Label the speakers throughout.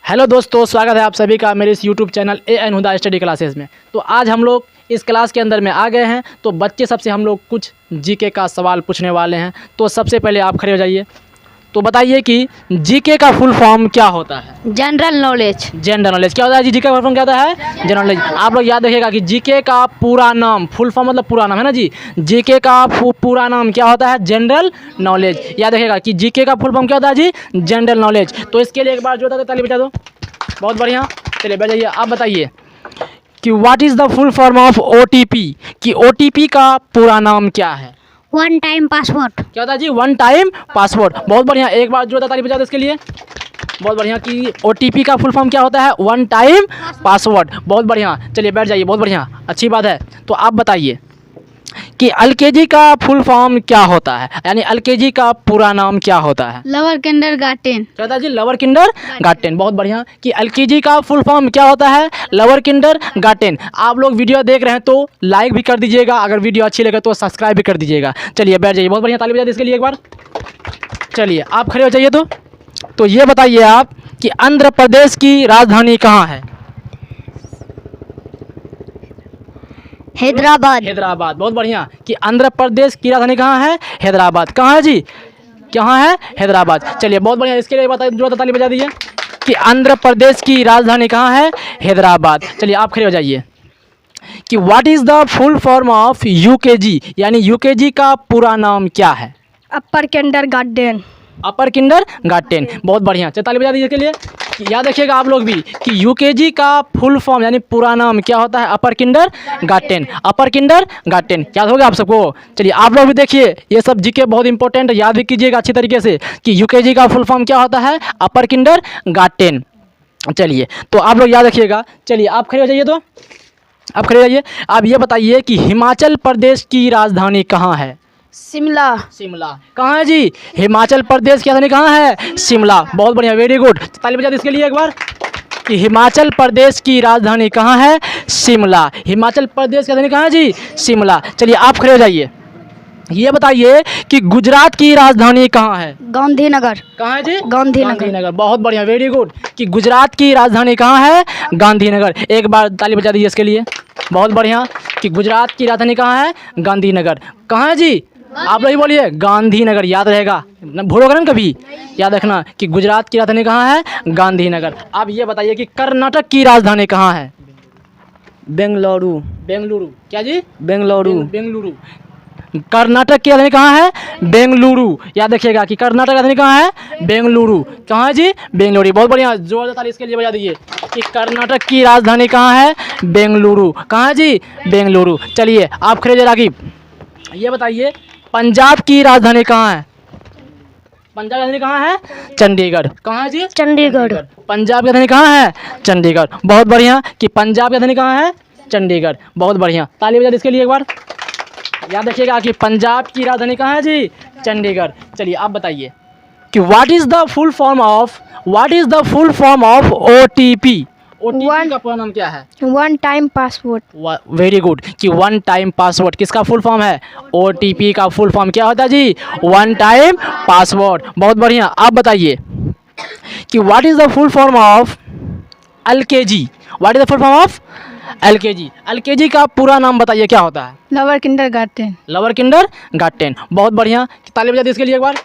Speaker 1: Hello दोस्तों, स्वागत है आप सभी का मेरे इस YouTube channel AN Huda study classes में। तो आज हम लोग इस क्लास के अंदर में आ गए हैं। तो बच्चे सबसे हम लोग कुछ जीके का सवाल पूछने वाले हैं। तो सबसे पहले आप खड़े हो जाइए। तो बताइए कि जीके का फुल फॉर्म क्या होता है?
Speaker 2: General knowledge.
Speaker 1: जनरल नॉलेज क्या होता है जी? जीके का फुल फॉर्म क्या होता है? General knowledge. आप लोग याद रखिएगा कि जीके का पूरा नाम, फुल फॉर्म मतलब पूरा नाम है ना जी। जीके का पूरा नाम क्या होता है? General knowledge. याद रखिएगा कि जीके का फुल फॉर्म क्या होता है जी? General knowledge. तो इसके लिए एक बार जो था ताली बजा दो। बहुत बढ़िया, चलिए बैठ जाइए। आप बताइए कि what is the full form of OTP, कि ओटीपी का पूरा नाम क्या है?
Speaker 2: One time password.
Speaker 1: क्या होता है जी? One time password. बहुत बढ़िया, एक बार जो ताली बजा दो इसके लिए। बहुत बढ़िया कि ओटीपी का फुल फॉर्म क्या होता है? One time password. बहुत बढ़िया, चलिए बैठ जाइए। बहुत बढ़िया, अच्छी बात है। तो आप बताइए कि एलकेजी का फुल फॉर्म क्या होता है, यानी एलकेजी का पूरा नाम क्या होता है?
Speaker 2: Lower kindergarten.
Speaker 1: क्या होता है जी? Lower kindergarten. बहुत बढ़िया कि एलकेजी का फुल फॉर्म क्या होता है? Lower kindergarten. आप लोग वीडियो देख रहे हैं तो लाइक भी कर दीजिएगा, अगर वीडियो अच्छी लगे तो सब्सक्राइब भी कर दीजिएगा। चलिए बैठ जाइए। बहुत बढ़िया, ताली बजा दीजिए इसके लिए एक बार। चलिए आप खड़े हो जाइए। तो ये बताइए आप कि आंध्र प्रदेश की राजधानी कहाँ है?
Speaker 2: हैदराबाद।
Speaker 1: हैदराबाद। बहुत बढ़िया कि आंध्र प्रदेश की राजधानी कहाँ है? हैदराबाद। कहाँ है जी? कहाँ है? हैदराबाद। चलिए बहुत बढ़िया, इसके लिए बता जो ताली बजा दीजिए कि आंध्र प्रदेश की राजधानी कहाँ है? हैदराबाद। चलिए आप खड़े हो जाइए कि what is the full form of UKG, यानी यूकेजी का पूरा नाम क्या है?
Speaker 2: अपर किंडरगार्टन।
Speaker 1: अपर किंडरगार्टन। बहुत बढ़िया, चलिए ताली बजा दीजिए इसके लिए। याद रखिएगा आप लोग भी कि यूकेजी का फुल फॉर्म यानी पूरा नाम क्या होता है? अपर किंडरगार्टन। अपर किंडरगार्टन याद होगा आप सबको। चलिए आप लोग भी देखिए, ये सब जीके बहुत इंपॉर्टेंट है, याद भी कीजिएगा अच्छी तरीके से कि यूकेजी का फुल फॉर्म क्या होता है? अपर किंडरगार्टन। चलिए तो आप लोग याद रखिएगा। चलिए आप खड़े हो जाइए। तो आप खड़े हो जाइए। आप ये बताइए कि हिमाचल प्रदेश की राजधानी कहाँ है?
Speaker 2: शिमला।
Speaker 1: शिमला। कहाँ है जी? हिमाचल प्रदेश की राजधानी कहाँ है? शिमला। बहुत बढ़िया, वेरी गुड, ताली बजा दीजिए इसके लिए एक बार कि हिमाचल प्रदेश की राजधानी कहाँ है? शिमला। हिमाचल प्रदेश की राजधानी कहाँ है जी? शिमला। चलिए आप खड़े हो जाइए। ये बताइए कि गुजरात की राजधानी कहाँ है?
Speaker 2: गांधीनगर।
Speaker 1: कहाँ है जी?
Speaker 2: गांधीनगर।
Speaker 1: गांधीनगर। बहुत बढ़िया, वेरी गुड कि गुजरात की राजधानी कहाँ है? गांधीनगर। एक बार ताली बजा दीजिए इसके लिए। बहुत बढ़िया कि गुजरात की राजधानी कहाँ है? गांधीनगर। कहाँ है जी? आप लोग ही बोलिए, गांधीनगर। याद रहेगा, भूलोगे ना कभी, याद रखना कि गुजरात की राजधानी कहाँ है? गांधीनगर। अब ये बताइए कि कर्नाटक की राजधानी कहाँ है?
Speaker 3: बेंगलुरु।
Speaker 1: बेंगलुरु। क्या जी?
Speaker 3: बेंगलुरु।
Speaker 1: बेंगलुरु। कर्नाटक की राजधानी कहाँ है? बेंगलुरु। याद रखिएगा कि कर्नाटक की राजधानी कहाँ है? बेंगलुरु। कहाँ है जी? बेंगलुरु। बहुत बढ़िया, जोरदार ताली इसके लिए बजा दीजिए कि कर्नाटक की राजधानी कहाँ है? बेंगलुरु। कहाँ है जी? बेंगलुरु। चलिए आप खड़े जरा की ये बताइए पंजाब की राजधानी कहाँ है? पंजाब की राजधानी कहाँ है? चंडीगढ़। कहाँ है जी?
Speaker 2: चंडीगढ़।
Speaker 1: पंजाब की राजधानी कहाँ है? चंडीगढ़। बहुत बढ़िया कि पंजाब की राजधानी कहाँ है? चंडीगढ़। बहुत बढ़िया, ताली बजा इसके लिए एक बार। याद रखिएगा कि पंजाब की राजधानी कहाँ है जी? चंडीगढ़। चलिए आप बताइए कि what is the full form of OTP. OTP का पूरा नाम क्या है?
Speaker 2: One time password.
Speaker 1: Very good कि वन टाइम पासवर्ड किसका फुल फॉर्म है? ओटीपी का फुल फॉर्म क्या होता है जी? One time password. बहुत बढ़िया, आप बताइए कि what is the full form of LKG. What is the full form of LKG. LKG का पूरा नाम बताइए क्या होता है?
Speaker 2: Lower kindergarten.
Speaker 1: Lower kindergarten. बहुत बढ़िया, ताली बजा दी इसके लिए एक बार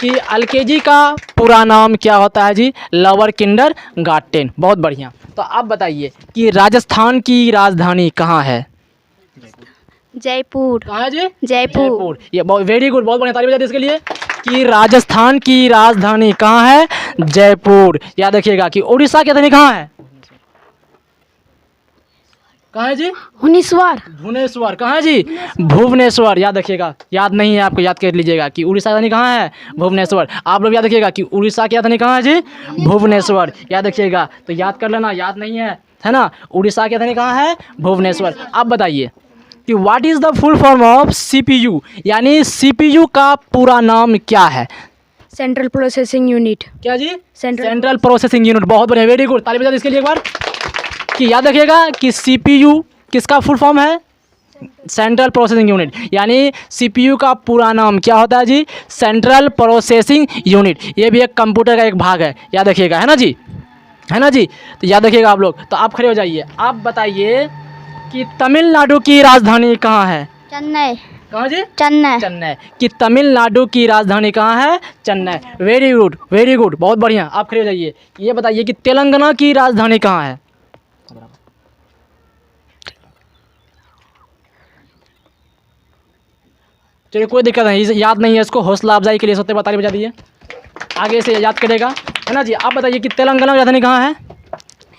Speaker 1: कि एलकेजी का पूरा नाम क्या होता है जी? Lower kindergarten. बहुत बढ़िया। तो आप बताइए कि राजस्थान की राजधानी कहाँ है?
Speaker 2: जयपुर।
Speaker 1: कहाँ है जी?
Speaker 2: जयपुर।
Speaker 1: ये बहुत वेरी गुड, बहुत बढ़िया, ताली बजा दी इसके लिए कि राजस्थान की राजधानी कहाँ है? जयपुर। याद रखिएगा कि उड़ीसा की राजधानी कहाँ है? कहाँ है जी?
Speaker 2: भुवनेश्वर।
Speaker 1: भुवनेश्वर। कहाँ है जी? भुवनेश्वर। याद रखिएगा, याद नहीं है आपको, याद कर लीजिएगा कि उड़ीसा की राजधानी कहाँ है? भुवनेश्वर। आप लोग याद रखिएगा कि उड़ीसा की राजधानी कहाँ है जी? भुवनेश्वर। याद रखिएगा, तो याद कर लेना, याद नहीं है ना? उड़ीसा की राजधानी कहाँ है? भुवनेश्वर। आप बताइए कि what is the full form of CPU, यानी सीपीयू का पूरा नाम क्या है?
Speaker 2: Central processing unit.
Speaker 1: क्या जी?
Speaker 2: Central
Speaker 1: processing unit. बहुत बढ़िया, वेरी गुड, ताली बजा दीजिए इसके लिए एक बार कि याद रखिएगा कि सीपीयू किसका फुल फॉर्म है? Central processing unit. यानी सीपीयू का पूरा नाम क्या होता है जी? Central processing unit. ये भी एक कंप्यूटर का एक भाग है, याद रखिएगा, है ना जी। है ना जी। तो याद रखिएगा आप लोग। तो आप खड़े हो जाइए, आप बताइए कि तमिलनाडु की राजधानी कहाँ है?
Speaker 2: चेन्नई।
Speaker 1: कहाँ जी?
Speaker 2: चेन्नई।
Speaker 1: चेन्नई। कि तमिलनाडु की राजधानी कहाँ है? Chennai. Very good, very good, बहुत बढ़िया। आप खड़े हो जाइए, ये बताइए कि तेलंगाना की राजधानी कहाँ है? चलिए कोई दिक्कत नहीं, याद नहीं है इसको, हौसला अफजाई के लिए सोते बताली बजा दीजिए, आगे से याद करेगा, है ना जी। आप बताइए कि तेलंगाना की राजधानी कहाँ है?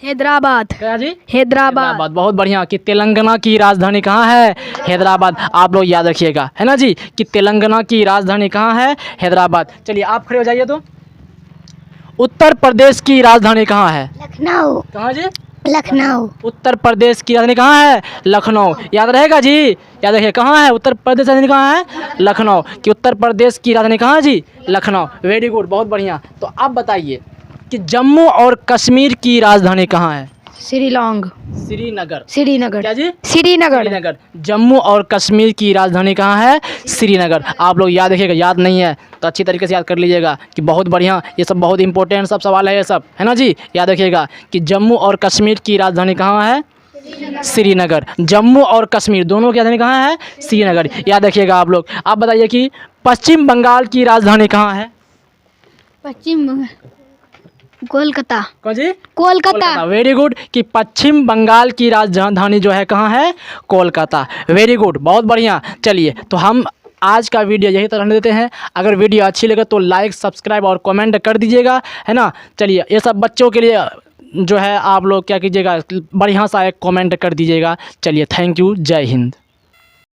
Speaker 2: हैदराबाद।
Speaker 1: क्या जी?
Speaker 2: हैदराबाद।
Speaker 1: बहुत बढ़िया। कि तेलंगाना की राजधानी कहाँ है? हैदराबाद। आप लोग याद रखिएगा, है ना जी, कि तेलंगाना की राजधानी कहाँ है? हैदराबाद। चलिए आप खड़े हो जाइए। तो उत्तर प्रदेश की राजधानी कहाँ है?
Speaker 2: लखनऊ।
Speaker 1: कहाँ जी?
Speaker 2: लखनऊ।
Speaker 1: उत्तर प्रदेश की राजधानी कहाँ है? लखनऊ। याद रहेगा जी, याद रखिए। कहाँ है उत्तर प्रदेश की राजधानी? कहाँ है? लखनऊ। कि उत्तर प्रदेश की राजधानी कहाँ है जी? लखनऊ। वेरी गुड, बहुत बढ़िया। तो आप बताइए कि जम्मू और कश्मीर की राजधानी कहाँ है?
Speaker 2: श्रीलोंग।
Speaker 1: श्रीनगर।
Speaker 2: श्रीनगर।
Speaker 1: क्या जी?
Speaker 2: श्रीनगर।
Speaker 1: श्रीनगर। जम्मू और कश्मीर की राजधानी कहाँ है? श्रीनगर। आप लोग याद रखिएगा, याद नहीं है तो अच्छी तरीके से याद कर लीजिएगा कि बहुत बढ़िया, ये सब बहुत इंपॉर्टेंट सब सवाल है ये सब, है ना जी। याद रखिएगा कि जम्मू और कश्मीर की राजधानी कहाँ है? श्रीनगर। जम्मू और कश्मीर दोनों की राजधानी कहाँ है? श्रीनगर। याद रखिएगा आप लोग। आप बताइए कि पश्चिम बंगाल की राजधानी कहाँ है?
Speaker 2: पश्चिम बंगाल। कोलकाता।
Speaker 1: कौन जी?
Speaker 2: कोलकाता।
Speaker 1: Very good. कि पश्चिम बंगाल की राजधानी जो है कहाँ है? कोलकाता। वेरी गुड, बहुत बढ़िया। चलिए तो हम आज का वीडियो यही तरह रहने देते हैं। अगर वीडियो अच्छी लगे तो लाइक, सब्सक्राइब और कमेंट कर दीजिएगा, है ना। चलिए ये सब बच्चों के लिए जो है आप लोग क्या कीजिएगा, बढ़िया सा एक कमेंट कर दीजिएगा। चलिए थैंक यू, जय हिंद।